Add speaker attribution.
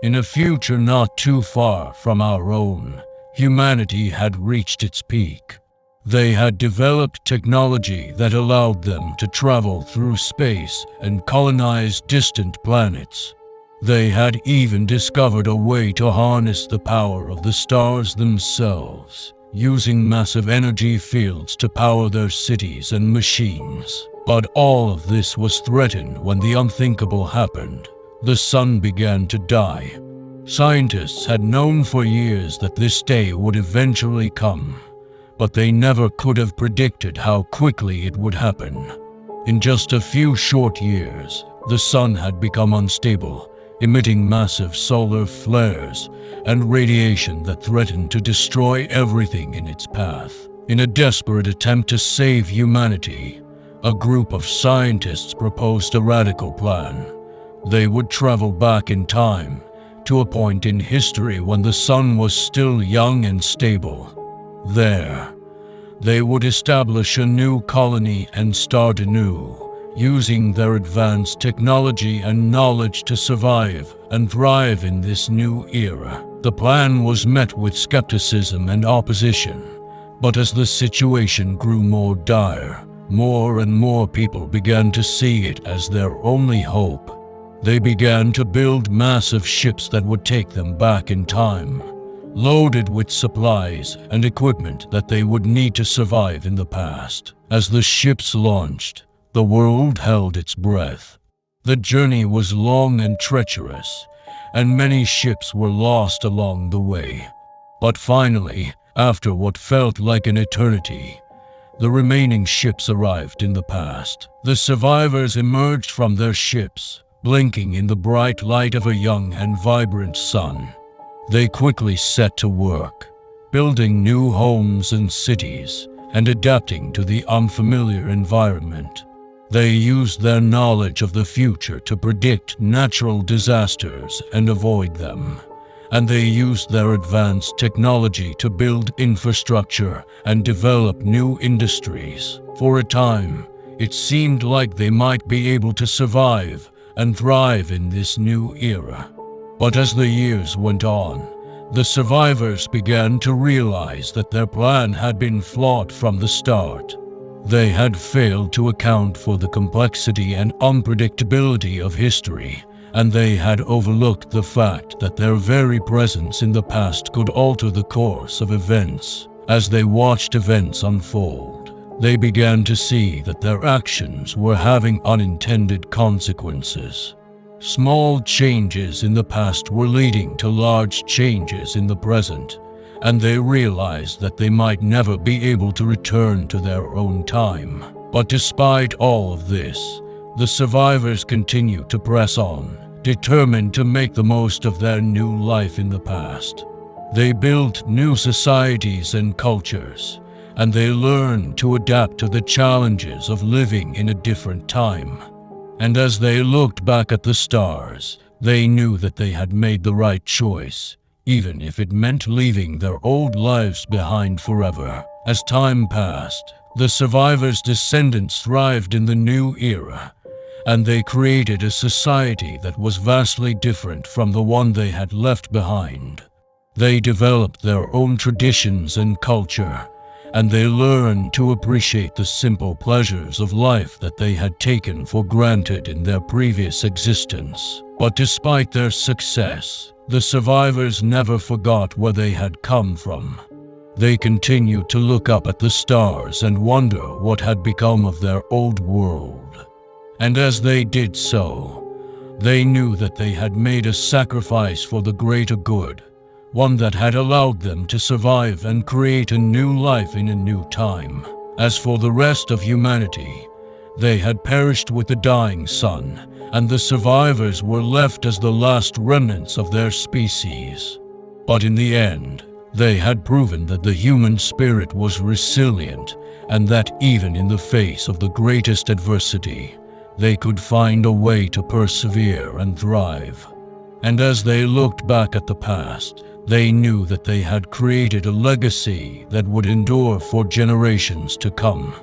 Speaker 1: In a future not too far from our own, humanity had reached its peak. They had developed technology that allowed them to travel through space and colonize distant planets. They had even discovered a way to harness the power of the stars themselves, using massive energy fields to power their cities and machines. But all of this was threatened when the unthinkable happened. The sun began to die. Scientists had known for years that this day would eventually come, but they never could have predicted how quickly it would happen. In just a few short years, the sun had become unstable, emitting massive solar flares and radiation that threatened to destroy everything in its path. In a desperate attempt to save humanity, a group of scientists proposed a radical plan. They would travel back in time to a point in history when the sun was still young and stable. There, they would establish a new colony and start anew, using their advanced technology and knowledge to survive and thrive in this new era. The plan was met with skepticism and opposition, but as the situation grew more dire, more and more people began to see it as their only hope. They began to build massive ships that would take them back in time, loaded with supplies and equipment that they would need to survive in the past. As the ships launched, the world held its breath. The journey was long and treacherous, and many ships were lost along the way. But finally, after what felt like an eternity, the remaining ships arrived in the past. The survivors emerged from their ships, blinking in the bright light of a young and vibrant sun. They quickly set to work, building new homes and cities, and adapting to the unfamiliar environment. They used their knowledge of the future to predict natural disasters and avoid them, and they used their advanced technology to build infrastructure and develop new industries. For a time, it seemed like they might be able to survive and thrive in this new era. But as the years went on, the survivors began to realize that their plan had been flawed from the start. They had failed to account for the complexity and unpredictability of history, and they had overlooked the fact that their very presence in the past could alter the course of events. As they watched events unfold, they began to see that their actions were having unintended consequences. Small changes in the past were leading to large changes in the present, and they realized that they might never be able to return to their own time. But despite all of this, the survivors continued to press on, determined to make the most of their new life in the past. They built new societies and cultures, and they learned to adapt to the challenges of living in a different time. And as they looked back at the stars, they knew that they had made the right choice, even if it meant leaving their old lives behind forever. As time passed, the survivors' descendants thrived in the new era, and they created a society that was vastly different from the one they had left behind. They developed their own traditions and culture, and they learned to appreciate the simple pleasures of life that they had taken for granted in their previous existence. But despite their success, the survivors never forgot where they had come from. They continued to look up at the stars and wonder what had become of their old world. And as they did so, they knew that they had made a sacrifice for the greater good, one that had allowed them to survive and create a new life in a new time. As for the rest of humanity, they had perished with the dying sun, and the survivors were left as the last remnants of their species. But in the end, they had proven that the human spirit was resilient, and that even in the face of the greatest adversity, they could find a way to persevere and thrive. And as they looked back at the past, they knew that they had created a legacy that would endure for generations to come.